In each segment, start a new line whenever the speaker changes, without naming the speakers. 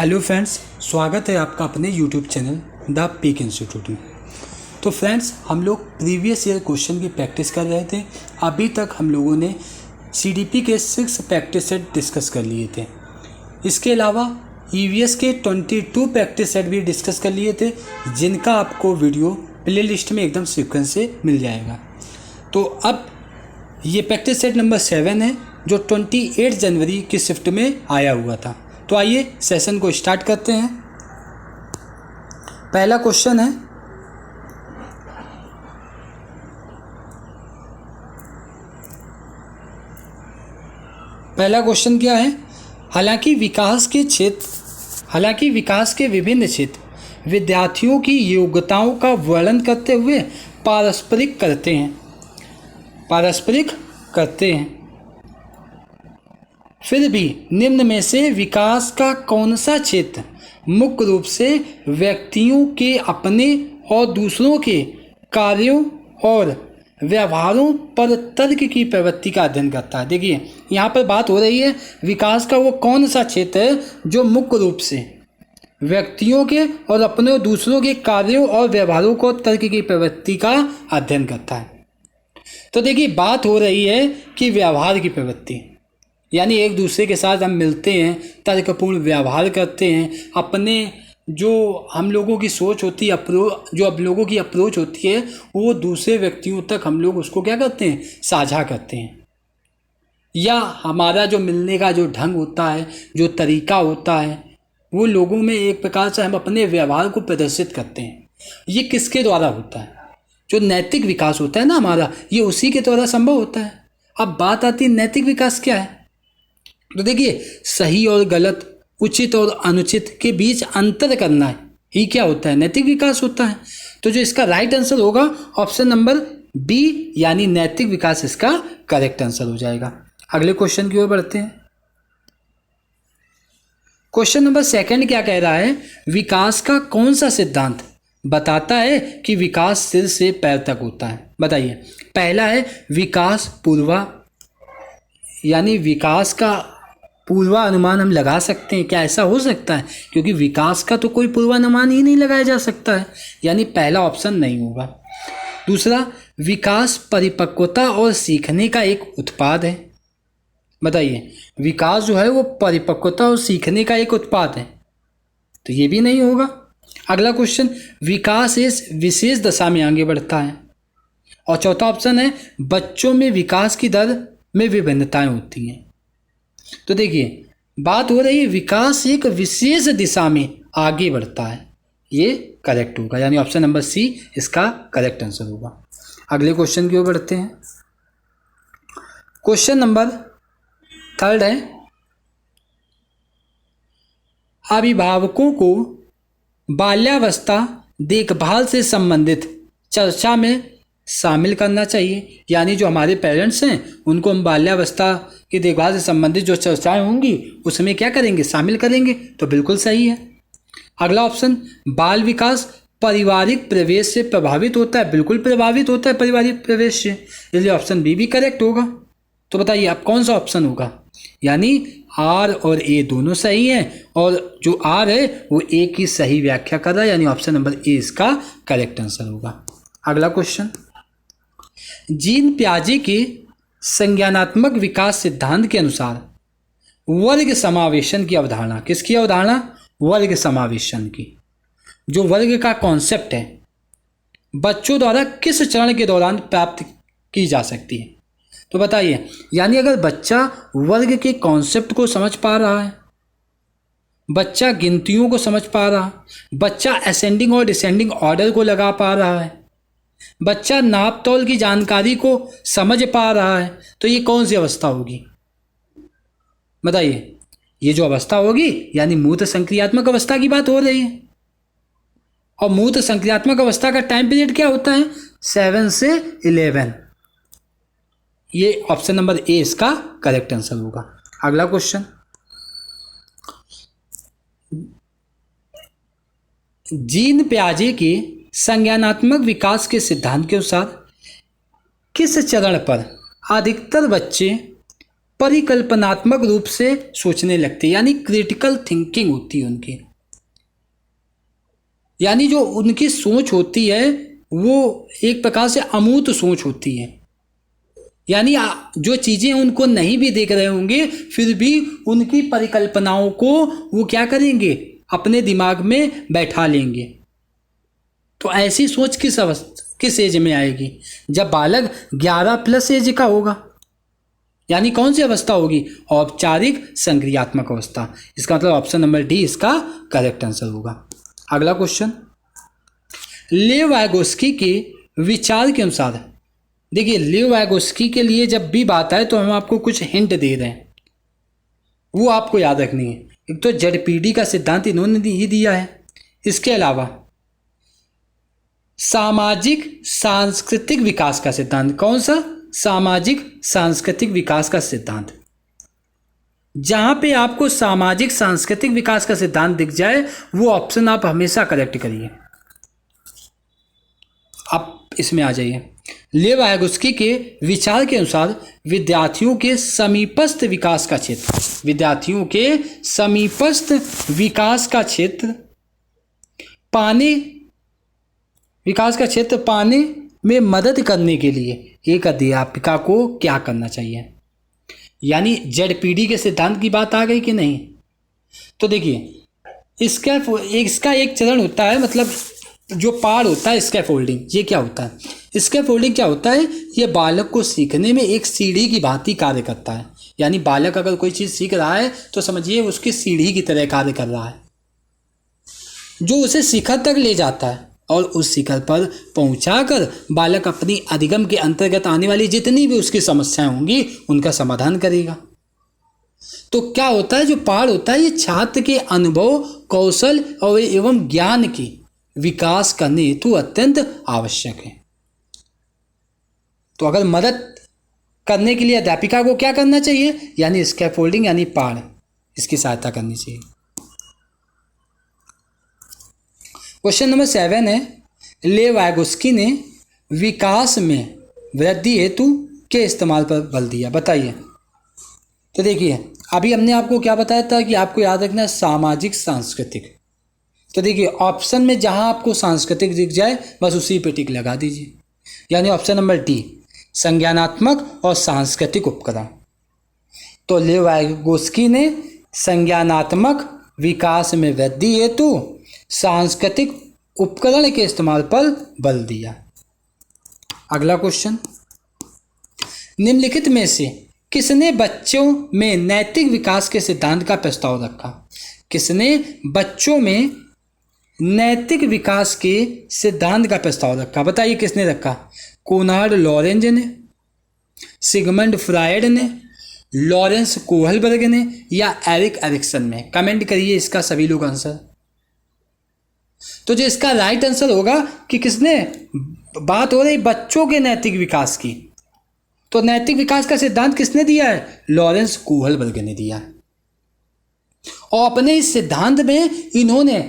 Hello friends, स्वागत है आपका अपने YouTube channel the peak institute में। तो फ्रेंड्स, हम लोग प्रीवियस ईयर क्वेश्चन की प्रैक्टिस कर रहे थे। अभी तक हम लोगों ने सीडीपी के 6 प्रैक्टिस सेट डिस्कस कर लिए थे। इसके अलावा ईवीएस के 22 प्रैक्टिस सेट भी डिस्कस कर लिए थे, जिनका आपको वीडियो प्ले लिस्ट में एकदम सीक्वेंस से मिल जाएगा। तो अब ये प्रैक्टिस सेट नंबर 7 है, जो 28 जनवरी की शिफ्ट में आया हुआ था। तो आइए सेशन को स्टार्ट करते हैं। पहला क्वेश्चन है, पहला क्वेश्चन क्या है? हालांकि विकास के विभिन्न क्षेत्र विद्यार्थियों की योग्यताओं का वर्णन करते हुए पारस्परिक करते हैं, फिर भी निम्न में से विकास का कौन सा क्षेत्र मुख्य रूप से व्यक्तियों के अपने और दूसरों के कार्यों और व्यवहारों पर तर्क की प्रवृत्ति का अध्ययन करता है? देखिए, यहाँ पर बात हो रही है विकास का वो कौन सा क्षेत्र है जो मुख्य रूप से व्यक्तियों के और अपने और दूसरों के कार्यों और व्यवहारों को तर्क की प्रवृत्ति का अध्ययन करता है। तो देखिए, बात हो रही है कि व्यवहार की प्रवृत्ति, यानी एक दूसरे के साथ हम मिलते हैं, तर्कपूर्ण व्यवहार करते हैं, अपने जो हम लोगों की सोच होती है, जो अब लोगों की अप्रोच होती है, वो दूसरे व्यक्तियों तक हम लोग उसको क्या करते हैं, साझा करते हैं। या हमारा जो मिलने का जो ढंग होता है, जो तरीका होता है, वो लोगों में एक प्रकार से हम अपने व्यवहार को प्रदर्शित करते हैं। ये किसके द्वारा होता है? जो नैतिक विकास होता है ना हमारा, ये उसी के द्वारा संभव होता है। अब बात आती है नैतिक विकास क्या है। तो देखिए, सही और गलत, उचित और अनुचित के बीच अंतर करना ही क्या होता है? नैतिक विकास होता है। तो जो इसका राइट आंसर होगा ऑप्शन नंबर बी, यानी नैतिक विकास इसका करेक्ट आंसर हो जाएगा। अगले क्वेश्चन की ओर बढ़ते हैं। क्वेश्चन नंबर 2 क्या कह रहा है? विकास का कौन सा सिद्धांत बताता है कि विकास सिर से पैर तक होता है? बताइए। पहला है यानी विकास का पूर्वानुमान हम लगा सकते हैं। क्या ऐसा हो सकता है? क्योंकि विकास का तो कोई पूर्वानुमान ही नहीं लगाया जा सकता है, यानी पहला ऑप्शन नहीं होगा। दूसरा, विकास परिपक्वता और सीखने का एक उत्पाद है। बताइए, विकास जो है वो परिपक्वता और सीखने का एक उत्पाद है, तो ये भी नहीं होगा। अगला क्वेश्चन, विकास इस विशेष दशा में आगे बढ़ता है। और चौथा ऑप्शन है, बच्चों में विकास की दर में विभिन्नताएं होती हैं। तो देखिए, बात हो रही है विकास एक विशेष दिशा में आगे बढ़ता है, ये करेक्ट होगा, यानी ऑप्शन नंबर सी इसका करेक्ट आंसर होगा। अगले क्वेश्चन की ओर बढ़ते हैं। क्वेश्चन नंबर 3 है, अभिभावकों को बाल्यावस्था देखभाल से संबंधित चर्चा में शामिल करना चाहिए। यानी जो हमारे पेरेंट्स हैं उनको हम बाल्यावस्था की देखभाल से संबंधित जो चर्चाएं होंगी उसमें क्या करेंगे, शामिल करेंगे। तो बिल्कुल सही है। अगला ऑप्शन, बाल विकास पारिवारिक प्रवेश से प्रभावित होता है। बिल्कुल प्रभावित होता है पारिवारिक प्रवेश से, इसलिए ऑप्शन बी भी करेक्ट होगा। तो बताइए अब कौन सा ऑप्शन होगा? यानी आर और ए दोनों सही हैं, और जो आर है वो ए की सही व्याख्या कर रहा है, यानी ऑप्शन नंबर ए इसका करेक्ट आंसर होगा। अगला क्वेश्चन, जीन पियाजे के संज्ञानात्मक विकास सिद्धांत के अनुसार वर्ग समावेशन की अवधारणा, किसकी अवधारणा? वर्ग समावेशन की। जो वर्ग का कॉन्सेप्ट है, बच्चों द्वारा किस चरण के दौरान प्राप्त की जा सकती है? तो बताइए, यानी अगर बच्चा वर्ग के कॉन्सेप्ट को समझ पा रहा है, बच्चा गिनतियों को समझ पा रहा है, बच्चा असेंडिंग और डिसेंडिंग ऑर्डर को लगा पा रहा है, बच्चा नाप तोल की जानकारी को समझ पा रहा है, तो ये कौन सी अवस्था होगी? बताइए। ये जो अवस्था होगी यानी मूर्त संक्रियात्मक अवस्था की बात हो रही है। और मूर्त संक्रियात्मक अवस्था का टाइम पीरियड क्या होता है? 7 से 11। ये ऑप्शन नंबर ए इसका करेक्ट आंसर होगा। अगला क्वेश्चन, जीन पियाजे के संज्ञानात्मक विकास के सिद्धांत के अनुसार किस चरण पर अधिकतर बच्चे परिकल्पनात्मक रूप से सोचने लगते हैं, यानी क्रिटिकल थिंकिंग होती है उनकी। यानी जो उनकी सोच होती है वो एक प्रकार से अमूर्त सोच होती है, यानी जो चीज़ें उनको नहीं भी देख रहे होंगे फिर भी उनकी परिकल्पनाओं को वो क्या करेंगे, अपने दिमाग में बैठा लेंगे। तो ऐसी सोच किस एज में आएगी, जब बालक 11+ एज का होगा। यानी कौन सी अवस्था होगी, औपचारिक संक्रियात्मक अवस्था। इसका मतलब ऑप्शन नंबर डी इसका करेक्ट आंसर होगा। अगला क्वेश्चन, लेव वाइगोस्की के विचार के अनुसार, देखिए लेव वाइगोस्की के लिए जब भी बात आए तो हम आपको कुछ हिंट दे रहे हैं, वो आपको याद रखनी है। एक तो जेडपीडी का सिद्धांत इन्होंने ही दिया है, इसके अलावा सामाजिक सांस्कृतिक विकास का सिद्धांत। कौन सा, सामाजिक सांस्कृतिक विकास का सिद्धांत। जहां पे आपको सामाजिक सांस्कृतिक विकास का सिद्धांत दिख जाए वो ऑप्शन आप हमेशा करेक्ट करिए। आप इसमें आ जाइए। लेव वाइगोस्की के विचार के अनुसार विद्यार्थियों के समीपस्थ विकास का क्षेत्र, विद्यार्थियों के समीपस्थ विकास का क्षेत्र पाने, विकास का क्षेत्र पाने में मदद करने के लिए एक अध्यापिका को क्या करना चाहिए। यानी जेडपीडी के सिद्धांत की बात आ गई कि नहीं। तो देखिए इसका एक चरण होता है, मतलब जो पार्ट होता है स्कैफोल्डिंग। ये क्या होता है, स्कैफोल्डिंग क्या होता है, ये बालक को सीखने में एक सीढ़ी की भांति कार्य करता है। यानी बालक अगर कोई चीज़ सीख रहा है तो समझिए उसकी सीढ़ी की तरह कार्य कर रहा है, जो उसे शिखर तक ले जाता है और उस शिखर पर पहुंचाकर बालक अपनी अधिगम के अंतर्गत आने वाली जितनी भी उसकी समस्याएं होंगी उनका समाधान करेगा। तो क्या होता है, जो पहाड़ होता है ये छात्र के अनुभव, कौशल और एवं ज्ञान की विकास करने हेतु अत्यंत आवश्यक है। तो अगर मदद करने के लिए अध्यापिका को क्या करना चाहिए, यानी स्कैफोल्डिंग यानी पहाड़, इसकी सहायता करनी चाहिए। क्वेश्चन नंबर 7 है, लेव वाइगोस्की ने विकास में वृद्धि हेतु के इस्तेमाल पर बल दिया, बताइए। तो देखिए अभी हमने आपको क्या बताया था कि आपको याद रखना है सामाजिक सांस्कृतिक। तो देखिए ऑप्शन में जहां आपको सांस्कृतिक दिख जाए बस उसी पे टिक लगा दीजिए, यानी ऑप्शन नंबर डी संज्ञानात्मक और सांस्कृतिक उपकरण। तो लेव वाइगोस्की ने संज्ञानात्मक विकास में वृद्धि हेतु सांस्कृतिक उपकरण के इस्तेमाल पर बल दिया। अगला क्वेश्चन, निम्नलिखित में से किसने बच्चों में नैतिक विकास के सिद्धांत का प्रस्ताव रखा। किसने बच्चों में नैतिक विकास के सिद्धांत का प्रस्ताव रखा, बताइए किसने रखा। कोनार्ड लॉरेंज ने, सिगमंड फ्रायड ने, लॉरेंस कोहलबर्ग ने या एरिक एरिक्सन ने। कमेंट करिए इसका सभी लोग आंसर। तो जो इसका राइट आंसर होगा कि किसने, बात हो रही बच्चों के नैतिक विकास की, तो नैतिक विकास का सिद्धांत किसने दिया है, लॉरेंस कोहलबर्ग ने दिया है। और अपने इस सिद्धांत में इन्होंने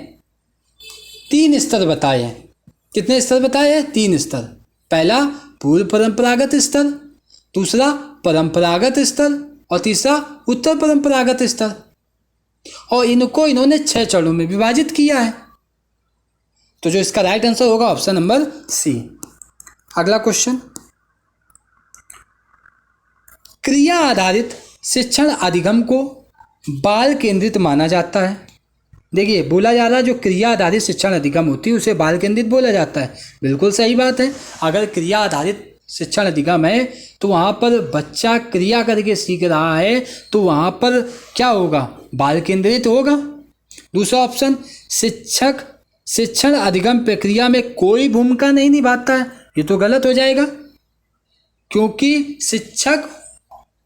3 स्तर बताए हैं। कितने स्तर बताए हैं, 3 स्तर। पहला पूर्व परंपरागत स्तर, दूसरा परंपरागत स्तर और तीसरा उत्तर परंपरागत स्तर। और इनको इन्होंने 6 चरणों में विभाजित किया है। तो जो इसका राइट आंसर होगा ऑप्शन नंबर सी। अगला क्वेश्चन, क्रिया आधारित शिक्षण अधिगम को बाल केंद्रित माना जाता है। देखिए बोला जा रहा है जो क्रिया आधारित शिक्षण अधिगम होती है उसे बाल केंद्रित बोला जाता है। बिल्कुल सही बात है। अगर क्रिया आधारित शिक्षण अधिगम है तो वहाँ पर बच्चा क्रिया करके सीख रहा है तो वहाँ पर क्या होगा, बाल केंद्रित होगा। दूसरा ऑप्शन, शिक्षक शिक्षण अधिगम प्रक्रिया में कोई भूमिका नहीं निभाता है, ये तो गलत हो जाएगा, क्योंकि शिक्षक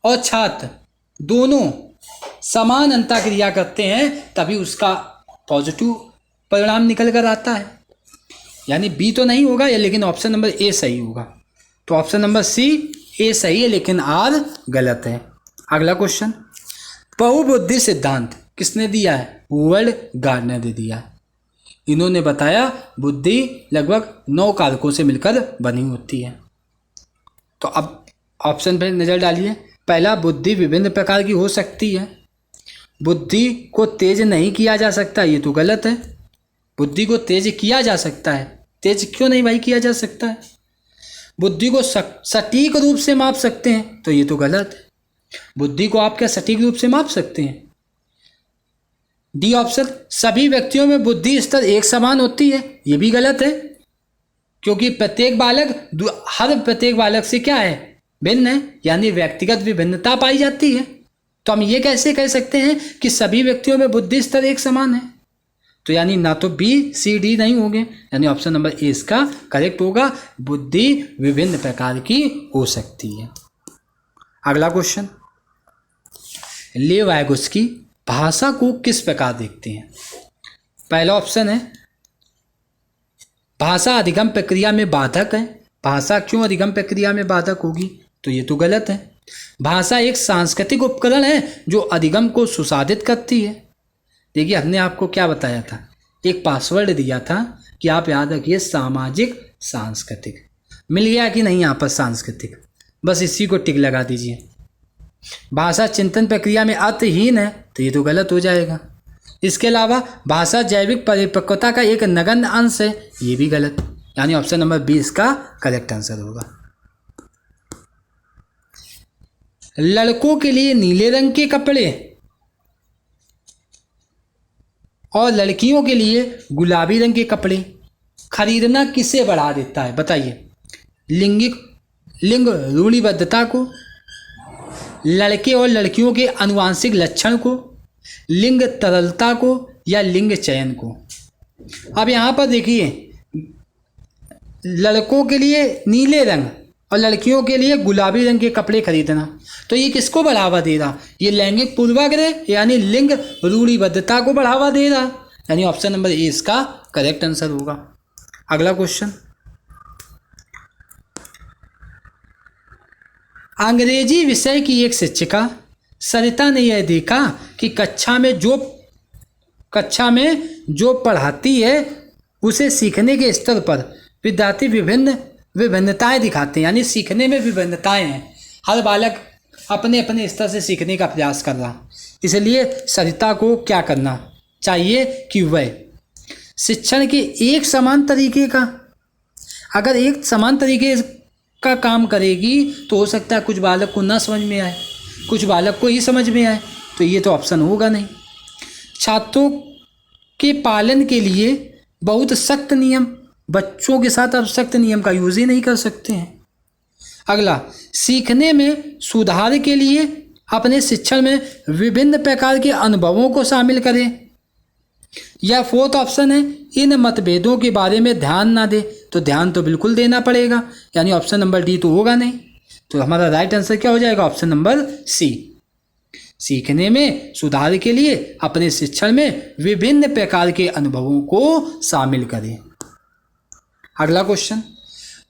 और छात्र दोनों समान अंतर क्रिया करते हैं तभी उसका पॉजिटिव परिणाम निकल कर आता है। यानी बी तो नहीं होगा ये, लेकिन ऑप्शन नंबर ए सही होगा। तो ऑप्शन नंबर सी ए सही है लेकिन आर गलत है। अगला क्वेश्चन, बहुबुद्धि सिद्धांत किसने दिया है, हूवर्ड गार्डनर ने दिया है। इन्होंने बताया बुद्धि लगभग 9 कारकों से मिलकर बनी होती है। तो अब ऑप्शन पर नजर डालिए, पहला, बुद्धि विभिन्न प्रकार की हो सकती है। बुद्धि को तेज नहीं किया जा सकता, ये तो गलत है। बुद्धि को तेज किया जा सकता है, तेज क्यों नहीं भाई किया जा सकता है। बुद्धि को सटीक रूप से माप सकते हैं, तो ये तो गलत है। बुद्धि को आप क्या सटीक रूप से माप सकते हैं? डी ऑप्शन, सभी व्यक्तियों में बुद्धि स्तर एक समान होती है, ये भी गलत है, क्योंकि हर प्रत्येक बालक से क्या है, भिन्न है, यानी व्यक्तिगत विभिन्नता पाई जाती है। तो हम ये कैसे कह सकते हैं कि सभी व्यक्तियों में बुद्धि स्तर एक समान है? तो यानी ना तो बी सी डी नहीं होंगे, यानी ऑप्शन नंबर ए इसका करेक्ट होगा। बुद्धि विभिन्न प्रकार की हो सकती है। अगला क्वेश्चन, लेव वायगोत्स्की भाषा को किस प्रकार देखते हैं? पहला ऑप्शन है भाषा अधिगम प्रक्रिया में बाधक है। भाषा क्यों अधिगम प्रक्रिया में बाधक होगी? तो ये तो गलत है। भाषा एक सांस्कृतिक उपकरण है जो अधिगम को सुसाधित करती है। देखिए, हमने आपको क्या बताया था, एक पासवर्ड दिया था कि आप याद रखिए सामाजिक सांस्कृतिक। मिल गया कि नहीं यहाँ पर सांस्कृतिक? बस इसी को टिक लगा दीजिए। भाषा चिंतन प्रक्रिया में अर्थहीन है, तो ये तो गलत हो जाएगा। इसके अलावा भाषा जैविक परिपक्वता का एक नगण्य अंश है, ये भी गलत, यानी ऑप्शन नंबर बी इसका करेक्ट आंसर होगा। लड़कों के लिए नीले रंग के कपड़े और लड़कियों के लिए गुलाबी रंग के कपड़े खरीदना किसे बढ़ा देता है? बताइए। लिंग रूढ़िबद्धता को, लड़के और लड़कियों के आनुवांशिक लक्षण को, लिंग तरलता को, या लिंग चयन को? अब यहाँ पर देखिए, लड़कों के लिए नीले रंग और लड़कियों के लिए गुलाबी रंग के कपड़े खरीदना, तो ये किसको बढ़ावा दे रहा? ये लैंगिक पूर्वाग्रह यानी लिंग रूढ़िबद्धता को बढ़ावा दे रहा, यानी ऑप्शन नंबर ए इसका करेक्ट आंसर होगा। अगला क्वेश्चन, अंग्रेजी विषय की एक शिक्षिका सरिता ने यह देखा कि कक्षा में जो पढ़ाती है उसे सीखने के स्तर पर विद्यार्थी विभिन्नताएं दिखाते हैं, यानी सीखने में विभिन्नताएं हैं। हर बालक अपने अपने स्तर से सीखने का प्रयास कर रहा, इसलिए सरिता को क्या करना चाहिए कि वह शिक्षण के एक समान तरीके का, अगर एक समान तरीके का काम करेगी तो हो सकता है कुछ बालक को ना समझ में आए, कुछ बालक को ही समझ में आए, तो ये तो ऑप्शन होगा नहीं। छात्रों के पालन के लिए बहुत सख्त नियम, बच्चों के साथ आप सख्त नियम का यूज ही नहीं कर सकते हैं। अगला, सीखने में सुधार के लिए अपने शिक्षण में विभिन्न प्रकार के अनुभवों को शामिल करें, या फोर्थ ऑप्शन है इन मतभेदों के बारे में ध्यान ना दे, तो ध्यान तो बिल्कुल देना पड़ेगा, यानी ऑप्शन नंबर डी तो होगा नहीं। तो हमारा राइट आंसर क्या हो जाएगा? Option number C. सीखने में सुधार के लिए अपने शिक्षण में विभिन्न प्रकार के अनुभवों को शामिल करें। अगला क्वेश्चन,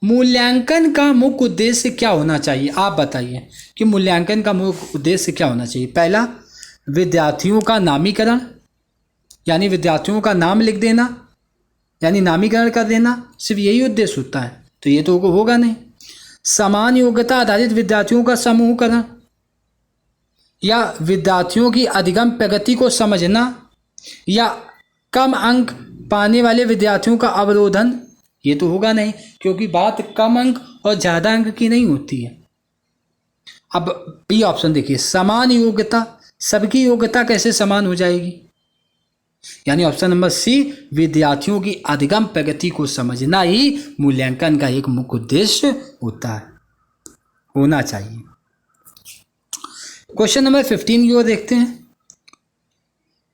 मूल्यांकन का मुख्य उद्देश्य क्या होना चाहिए? आप बताइए कि मूल्यांकन का मुख्य उद्देश्य क्या होना चाहिए। पहला, विद्यार्थियों का नामीकरण, यानी विद्यार्थियों का नाम लिख देना, यानी नामीकरण कर देना, सिर्फ यही उद्देश्य होता है, तो ये तो होगा नहीं। समान योग्यता आधारित विद्यार्थियों का समूहकरण, या विद्यार्थियों की अधिगम प्रगति को समझना, या कम अंक पाने वाले विद्यार्थियों का अवरोधन, ये तो होगा नहीं, क्योंकि बात कम अंक और ज़्यादा अंक की नहीं होती है। अब बी ऑप्शन देखिए, समान योग्यता, सबकी योग्यता कैसे समान हो जाएगी, यानी ऑप्शन नंबर सी, विद्यार्थियों की अधिगम प्रगति को समझना ही मूल्यांकन का एक मुख्य उद्देश्य होता है, होना चाहिए। क्वेश्चन नंबर 15 की ओर देखते हैं।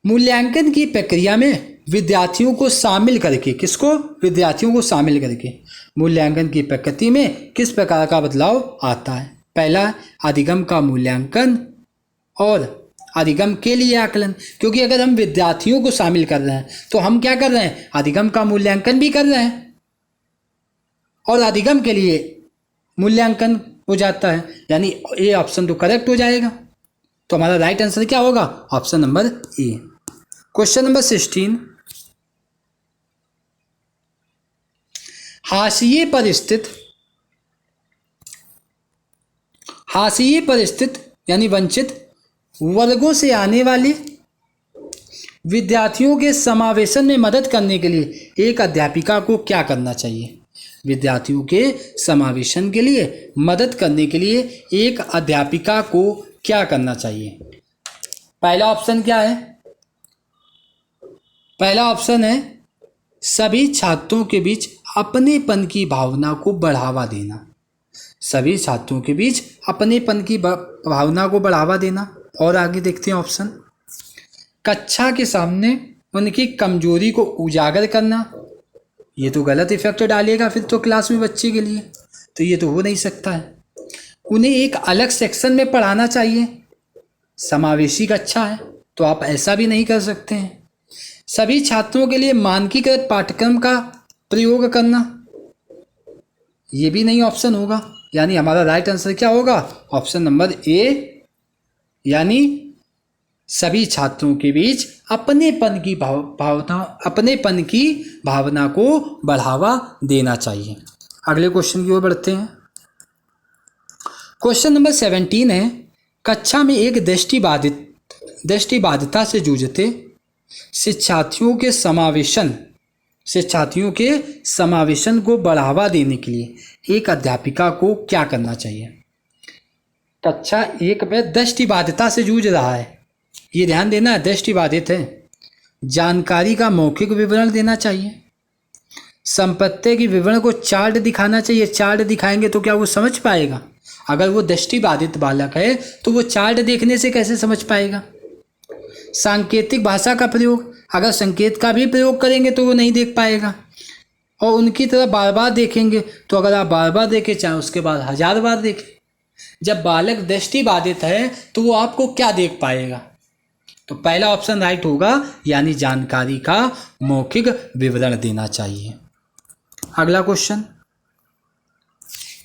मूल्यांकन की प्रक्रिया में विद्यार्थियों को शामिल करके, किसको? विद्यार्थियों को शामिल करके मूल्यांकन की प्रकृति में किस प्रकार का बदलाव आता है? पहला, अधिगम का मूल्यांकन और अधिगम के लिए आकलन, क्योंकि अगर हम विद्यार्थियों को शामिल कर रहे हैं तो हम क्या कर रहे हैं? अधिगम का मूल्यांकन भी कर रहे हैं, और अधिगम के लिए मूल्यांकन हो जाता है, यानी ए ऑप्शन तो करेक्ट हो जाएगा। तो हमारा राइट आंसर क्या होगा? Option number A. Question number 16, हाशिए पर स्थित यानी वंचित वर्गों से आने वाले विद्यार्थियों के समावेशन में मदद करने के लिए एक अध्यापिका को क्या करना चाहिए? विद्यार्थियों के समावेशन के लिए मदद करने के लिए एक अध्यापिका को क्या करना चाहिए? पहला ऑप्शन क्या है? पहला ऑप्शन है सभी छात्रों के बीच अपनेपन की भावना को बढ़ावा देना। सभी छात्रों के बीच अपनेपन की भावना को बढ़ावा देना। और आगे देखते हैं ऑप्शन, कक्षा के सामने उनकी कमजोरी को उजागर करना। ये तो गलत इफेक्ट डालेगा फिर तो क्लास में बच्चे के लिए, तो ये तो हो नहीं सकता है। उन्हें एक अलग सेक्शन में पढ़ाना चाहिए। समावेशी कक्षा है तो आप ऐसा भी नहीं कर सकते हैं। सभी छात्रों के लिए मानकीकृत पाठ्यक्रम का प्रयोग करना, ये भी नहीं ऑप्शन होगा। यानी हमारा राइट आंसर क्या होगा? ऑप्शन नंबर ए, यानी सभी छात्रों के बीच अपनेपन की भावना को बढ़ावा देना चाहिए। अगले क्वेश्चन की ओर बढ़ते हैं। क्वेश्चन नंबर 17 है, कक्षा में एक दृष्टिबाधिता से जूझते शिक्षार्थियों के समावेशन को बढ़ावा देने के लिए एक अध्यापिका को क्या करना चाहिए? कक्षा 1 में दृष्टिबाधिता से जूझ रहा है, ये ध्यान देना, दृष्टिबाधित है। जानकारी का मौखिक विवरण देना चाहिए। संपत्ति के विवरण को चार्ट दिखाना चाहिए। चार्ट दिखाएंगे तो क्या वो समझ पाएगा? अगर वो दृष्टिबाधित बालक है तो वो चार्ट देखने से कैसे समझ पाएगा? सांकेतिक भाषा का प्रयोग, अगर संकेत का भी प्रयोग करेंगे तो वो नहीं देख पाएगा। और उनकी तरफ बार बार देखेंगे तो अगर आप बार बार देखें चाहे उसके बाद 1000 बार देखें, जब बालक दृष्टिबाधित है तो वो आपको क्या देख पाएगा? तो पहला ऑप्शन राइट होगा, यानी जानकारी का मौखिक विवरण देना चाहिए। अगला क्वेश्चन,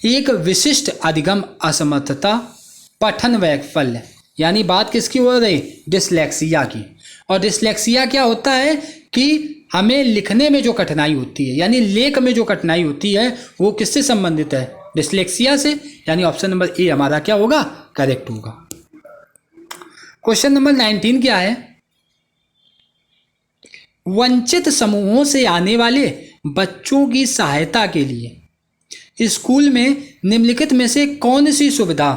एक विशिष्ट अधिगम असमर्थता पठन वैफल्य, यानी बात किसकी हो रही? डिसलेक्सिया की। और डिसलेक्सिया क्या होता है कि हमें लिखने में जो कठिनाई होती है, यानी लेख में जो कठिनाई होती है, वो किससे संबंधित है? डिसलेक्सिया से। यानी ऑप्शन नंबर ए हमारा क्या होगा? करेक्ट होगा। क्वेश्चन नंबर 19 क्या है? वंचित समूहों से आने वाले बच्चों की सहायता के लिए स्कूल में निम्नलिखित में से कौन सी सुविधा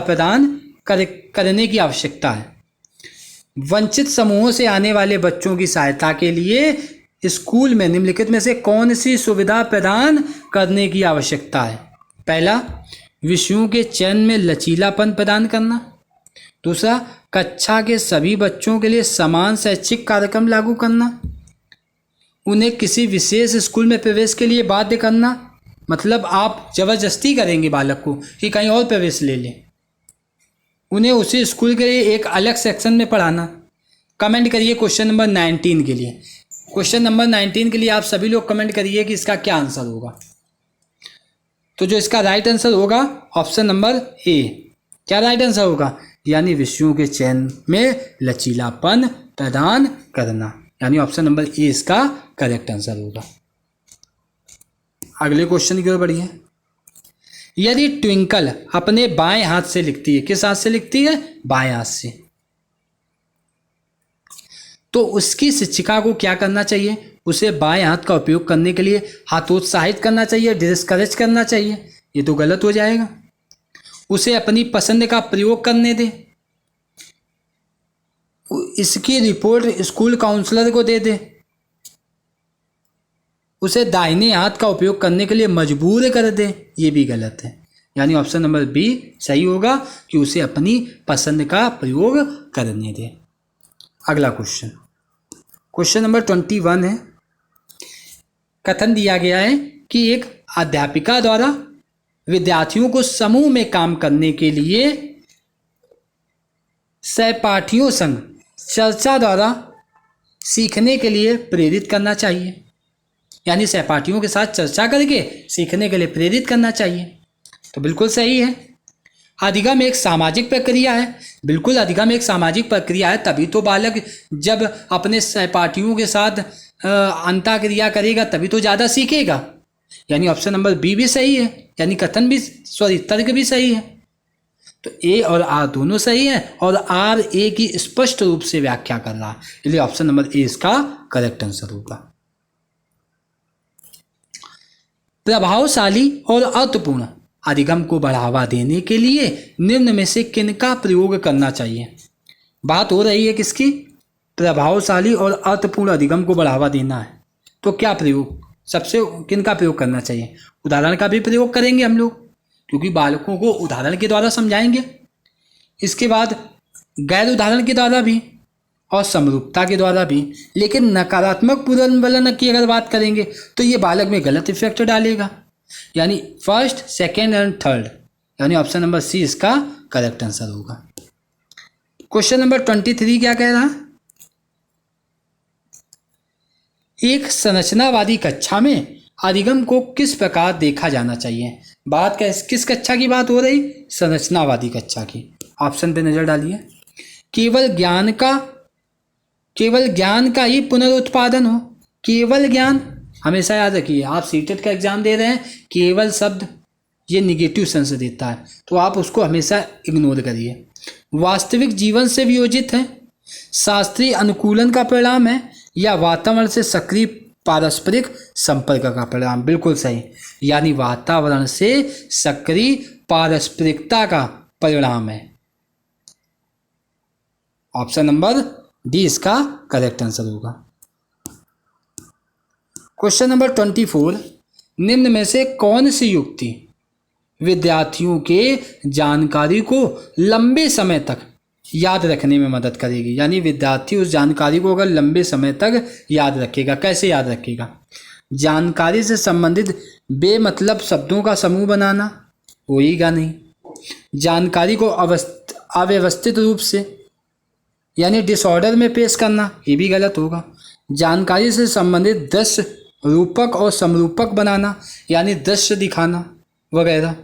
प्रदान करने की आवश्यकता है? वंचित समूहों से आने वाले बच्चों की सहायता के लिए स्कूल में निम्नलिखित में से कौन सी सुविधा प्रदान करने की आवश्यकता है? पहला, विषयों के चयन में लचीलापन प्रदान करना। दूसरा, कक्षा के सभी बच्चों के लिए समान शैक्षिक कार्यक्रम लागू करना। उन्हें किसी विशेष स्कूल में प्रवेश के लिए बाध्य करना, मतलब आप जबरदस्ती करेंगे बालक को कि कहीं और प्रवेश ले ले। उन्हें उसी स्कूल के लिए एक अलग सेक्शन में पढ़ाना। कमेंट करिए क्वेश्चन नंबर 19 के लिए। क्वेश्चन नंबर 19 के लिए आप सभी लोग कमेंट करिए कि इसका क्या आंसर होगा। तो जो इसका राइट आंसर होगा ऑप्शन नंबर ए। क्या राइट आंसर होगा? यानी विषयों के चयन में लचीलापन प्रदान करना, यानी ऑप्शन नंबर ए इसका करेक्ट आंसर होगा। अगले क्वेश्चन की ओर बढ़िए। यदि ट्विंकल अपने बाएं हाथ से लिखती है, किस हाथ से लिखती है? बाएं हाथ से, तो उसकी शिक्षिका को क्या करना चाहिए? उसे बाएं हाथ का उपयोग करने के लिए हतोत्साहित करना चाहिए, डिस्करेज करना चाहिए। ये तो गलत हो जाएगा। उसे अपनी पसंद का प्रयोग करने दे, इसकी रिपोर्ट स्कूल काउंसलर को दे दे, उसे दाहिने हाथ का उपयोग करने के लिए मजबूर कर दे। ये भी गलत है, यानी ऑप्शन नंबर बी सही होगा कि उसे अपनी पसंद का प्रयोग करने दे। अगला क्वेश्चन नंबर 21 है। कथन दिया गया है कि एक अध्यापिका द्वारा विद्यार्थियों को समूह में काम करने के लिए सहपाठियों संग चर्चा द्वारा सीखने के लिए प्रेरित करना चाहिए, यानी सहपाठियों के साथ चर्चा करके सीखने के लिए प्रेरित करना चाहिए। तो बिल्कुल सही है। अधिगम एक सामाजिक प्रक्रिया है, बिल्कुल अधिगम एक सामाजिक प्रक्रिया है, तभी तो बालक जब अपने सहपाठियों के साथ अंतःक्रिया करेगा तभी तो ज़्यादा सीखेगा। यानी ऑप्शन नंबर बी भी सही है, यानी कथन भी तर्क भी सही है। तो ए और आर दोनों सही है और आर ए की स्पष्ट रूप से व्याख्या कर रहा है, इसलिए ऑप्शन नंबर ए इसका करेक्ट आंसर होगा। प्रभावशाली और अर्थपूर्ण अधिगम को बढ़ावा देने के लिए निम्न में से किनका प्रयोग करना चाहिए। बात हो रही है किसकी, प्रभावशाली और अर्थपूर्ण अधिगम को बढ़ावा देना है, तो क्या प्रयोग, सबसे किनका प्रयोग करना चाहिए। उदाहरण का भी प्रयोग करेंगे हम लोग, क्योंकि बालकों को उदाहरण के द्वारा समझाएंगे, इसके बाद गैर उदाहरण के द्वारा भी और समरूपता के द्वारा भी। लेकिन नकारात्मक पुनर्वलन की अगर बात करेंगे तो ये बालक में गलत इफेक्ट डालेगा, यानी फर्स्ट, सेकेंड एंड थर्ड, यानी ऑप्शन नंबर सी इसका करेक्ट आंसर होगा। क्वेश्चन नंबर 23 क्या कह रहा है, एक संरचनावादी कक्षा में अधिगम को किस प्रकार देखा जाना चाहिए। बात किस कक्षा की बात हो रही, संरचनावादी कक्षा की। ऑप्शन पे नजर डालिए। केवल ज्ञान का ही पुनरुत्पादन हो, केवल ज्ञान, हमेशा याद रखिए आप सीटेट का एग्जाम दे रहे हैं, केवल शब्द ये निगेटिव सेंस देता है, तो आप उसको हमेशा इग्नोर करिए। वास्तविक जीवन से वियोजित है, शास्त्रीय अनुकूलन का परिणाम है, या वातावरण से सक्रिय पारस्परिक संपर्क का परिणाम। बिल्कुल सही, यानी वातावरण से सक्रिय पारस्परिकता का परिणाम है। ऑप्शन नंबर डी इसका करेक्ट आंसर होगा। क्वेश्चन नंबर 24, निम्न में से कौन सी युक्ति विद्यार्थियों के जानकारी को लंबे समय तक याद रखने में मदद करेगी। यानी विद्यार्थी उस जानकारी को अगर लंबे समय तक याद रखेगा, कैसे याद रखेगा, जानकारी से संबंधित बेमतलब शब्दों का समूह बनाना, होएगा नहीं। जानकारी को अव्यवस्थित रूप से यानी डिसऑर्डर में पेश करना, ये भी गलत होगा। जानकारी से संबंधित दृश्य रूपक और समरूपक बनाना, यानी दृश्य दिखाना वगैरह,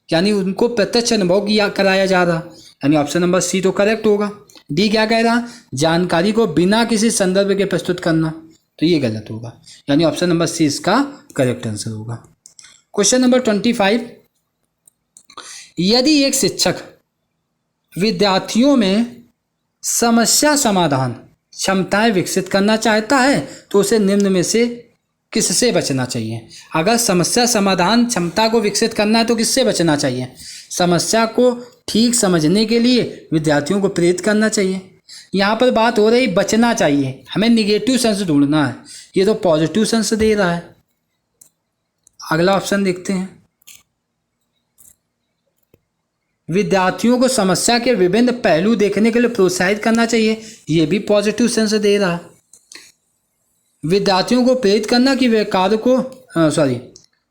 यानी उनको प्रत्यक्ष अनुभव किया कराया जा रहा, यानी ऑप्शन नंबर सी तो करेक्ट होगा। डी क्या कह रहा, जानकारी को बिना किसी संदर्भ के प्रस्तुत करना, तो ये गलत होगा, यानी ऑप्शन नंबर सी इसका करेक्ट आंसर होगा। क्वेश्चन नंबर 25, यदि एक शिक्षक विद्यार्थियों में समस्या समाधान क्षमताएं विकसित करना चाहता है तो उसे निम्न में से किससे बचना चाहिए। अगर समस्या समाधान क्षमता को विकसित करना है तो किससे बचना चाहिए। समस्या को ठीक समझने के लिए विद्यार्थियों को प्रेरित करना चाहिए। यहाँ पर बात हो रही बचना चाहिए, हमें निगेटिव सेंस ढूंढना है, ये तो पॉजिटिव सेंस दे रहा है। अगला ऑप्शन देखते हैं, विद्यार्थियों को समस्या के विभिन्न पहलू देखने के लिए प्रोत्साहित करना चाहिए, ये भी पॉजिटिव सेंस दे रहा है। विद्यार्थियों को प्रेरित करना कि वे कार्य को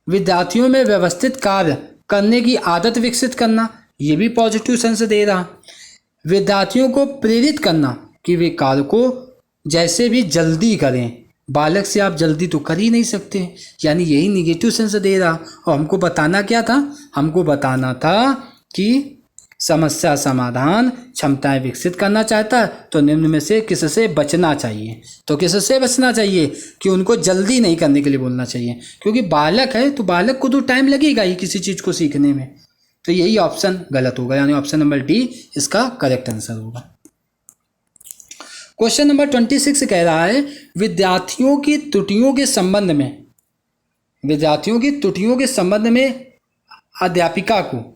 विद्यार्थियों में व्यवस्थित कार्य करने की आदत विकसित करना, ये भी पॉजिटिव सेंस दे रहा। विद्यार्थियों को प्रेरित करना कि वे कार्य को जैसे भी जल्दी करें, बालक से आप जल्दी तो कर ही नहीं सकते, यानी यही निगेटिव सेंस दे रहा। और हमको बताना क्या था, हमको बताना था कि समस्या समाधान क्षमताएं विकसित करना चाहता है तो निम्न में से किससे बचना चाहिए। तो किससे बचना चाहिए कि उनको जल्दी नहीं करने के लिए बोलना चाहिए, क्योंकि बालक है तो बालक को तो टाइम लगेगा ही किसी चीज़ को सीखने में, तो यही ऑप्शन गलत होगा, यानी ऑप्शन नंबर डी इसका करेक्ट आंसर होगा। क्वेश्चन नंबर 26 कह रहा है, विद्यार्थियों की त्रुटियों के संबंध में अध्यापिका को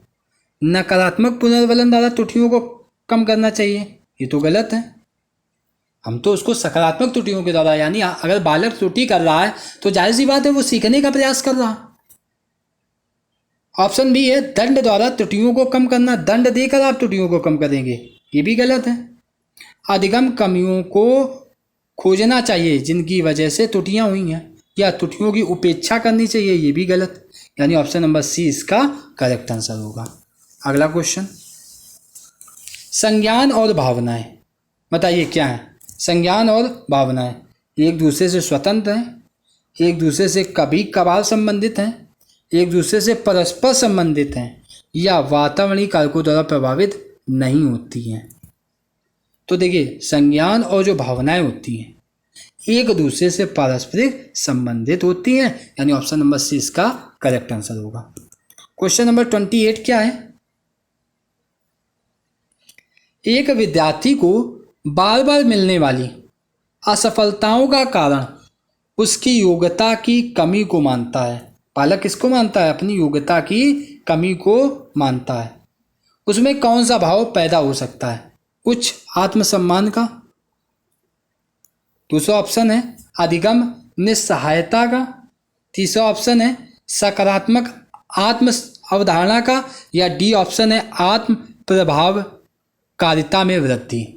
नकारात्मक पुनर्वलन द्वारा त्रुटियों को कम करना चाहिए, ये तो गलत है। हम तो उसको सकारात्मक त्रुटियों के द्वारा, यानी अगर बालक त्रुटि कर रहा है तो जाहिर सी बात है वो सीखने का प्रयास कर रहा। ऑप्शन बी है दंड द्वारा त्रुटियों को कम करना, दंड देकर आप त्रुटियों को कम करेंगे, ये भी गलत है। अधिगम कमियों को खोजना चाहिए जिनकी वजह से त्रुटियां हुई हैं, या त्रुटियों की उपेक्षा करनी चाहिए, ये भी गलत, यानी ऑप्शन नंबर सी इसका करेक्ट आंसर होगा। अगला क्वेश्चन, संज्ञान और भावनाएं, बताइए क्या है। संज्ञान और भावनाएं एक दूसरे से स्वतंत्र हैं, एक दूसरे से कभी कभार संबंधित हैं, एक दूसरे से परस्पर संबंधित हैं, या वातावरणीय कारकों द्वारा प्रभावित नहीं होती हैं। तो देखिए संज्ञान और जो भावनाएं होती हैं एक दूसरे से पारस्परिक संबंधित होती हैं, यानी ऑप्शन नंबर सी इसका करेक्ट आंसर होगा। क्वेश्चन नंबर 28 क्या है? एक विद्यार्थी को बार बार मिलने वाली असफलताओं का कारण उसकी योग्यता की कमी को मानता है। बालक किसको मानता है? अपनी योग्यता की कमी को मानता है। उसमें कौन सा भाव पैदा हो सकता है? उच्च आत्मसम्मान का, दूसरा ऑप्शन है अधिगम निस्सहायता का, तीसरा ऑप्शन है सकारात्मक आत्म अवधारणा का, या डी ऑप्शन है आत्म प्रभावकारिता में वृद्धि।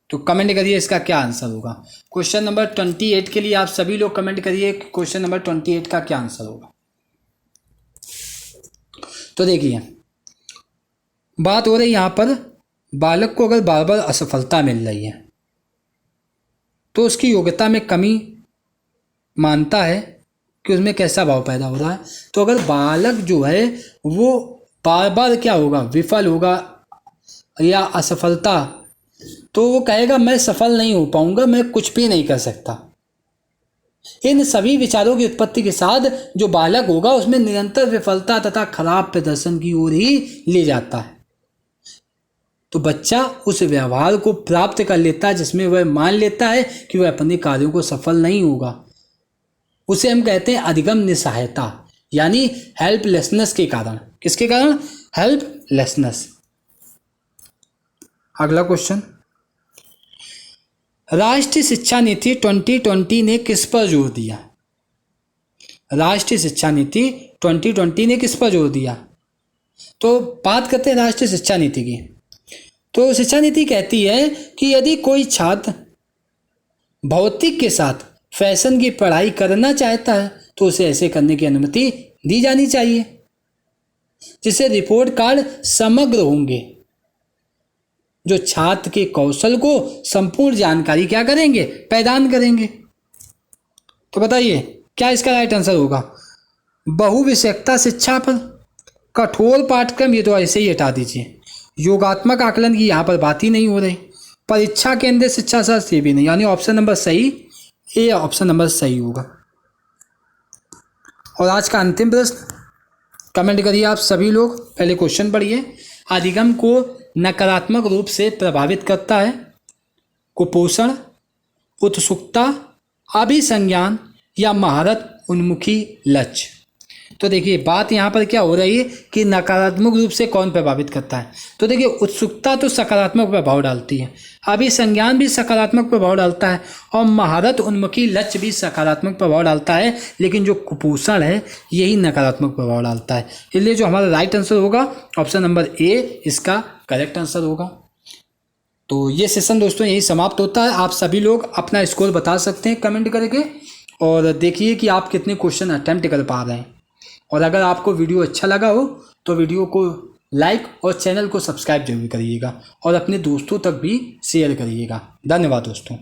तो कमेंट करिए इसका क्या आंसर होगा। क्वेश्चन नंबर 28 के लिए आप सभी लोग कमेंट करिए क्वेश्चन नंबर 28 का क्या आंसर होगा। तो देखिए बात हो रही यहाँ पर, बालक को अगर बार बार असफलता मिल रही है तो उसकी योग्यता में कमी मानता है कि उसमें कैसा भाव पैदा हो रहा है। तो अगर बालक जो है वो बार बार क्या होगा, विफल होगा या असफलता, तो वो कहेगा मैं सफल नहीं हो पाऊंगा, मैं कुछ भी नहीं कर सकता। इन सभी विचारों की उत्पत्ति के साथ जो बालक होगा उसमें निरंतर विफलता तथा खराब प्रदर्शन की ओर ही ले जाता है। तो बच्चा उस व्यवहार को प्राप्त कर लेता है जिसमें वह मान लेता है कि वह अपने कार्यों को सफल नहीं होगा। उसे हम कहते हैं अधिगम निस्सहायता, यानी हेल्पलेसनेस के कारण। किसके कारण? हेल्पलेसनेस। अगला क्वेश्चन, राष्ट्रीय शिक्षा नीति 2020 ने किस पर जोर दिया? राष्ट्रीय शिक्षा नीति 2020 ने किस पर जोर दिया? तो बात करते हैं राष्ट्रीय शिक्षा नीति की। तो शिक्षा नीति कहती है कि यदि कोई छात्र भौतिक के साथ फैशन की पढ़ाई करना चाहता है तो उसे ऐसे करने की अनुमति दी जानी चाहिए, जिससे रिपोर्ट कार्ड समग्र होंगे, जो छात्र के कौशल को संपूर्ण जानकारी क्या करेंगे, प्रदान करेंगे। तो बताइए क्या इसका राइट आंसर होगा? बहुविषयकता शिक्षा पर कठोर पाठ्यक्रम, ये तो ऐसे ही हटा दीजिए। योगात्मक आकलन की यहाँ पर बात ही नहीं हो रही। परीक्षा केंद्रित शिक्षा शास्त्र, ये भी नहीं, यानी ऑप्शन नंबर सही, ए ऑप्शन नंबर सही होगा। और आज का अंतिम प्रश्न कमेंट करिए आप सभी लोग। पहले क्वेश्चन पढ़िए। अधिगम को नकारात्मक रूप से प्रभावित करता है कुपोषण, उत्सुकता, अभिसंज्ञान या महारत उन्मुखी लक्ष्य। तो देखिए बात यहाँ पर क्या हो रही है कि नकारात्मक रूप से कौन प्रभावित करता है। तो देखिए उत्सुकता तो सकारात्मक प्रभाव डालती है, अभिसंज्ञान भी सकारात्मक प्रभाव डालता है, और महारत उन्मुखी लक्ष्य भी सकारात्मक प्रभाव डालता है, लेकिन जो कुपोषण है यही नकारात्मक प्रभाव डालता है। इसलिए जो हमारा राइट आंसर होगा ऑप्शन नंबर ए इसका करेक्ट आंसर होगा। तो ये सेशन दोस्तों यही समाप्त होता है। आप सभी लोग अपना स्कोर बता सकते हैं कमेंट करके, और देखिए कि आप कितने क्वेश्चन अटेम्प्ट कर पा रहे हैं। और अगर आपको वीडियो अच्छा लगा हो तो वीडियो को लाइक और चैनल को सब्सक्राइब जरूर करिएगा, और अपने दोस्तों तक भी शेयर करिएगा। धन्यवाद दोस्तों।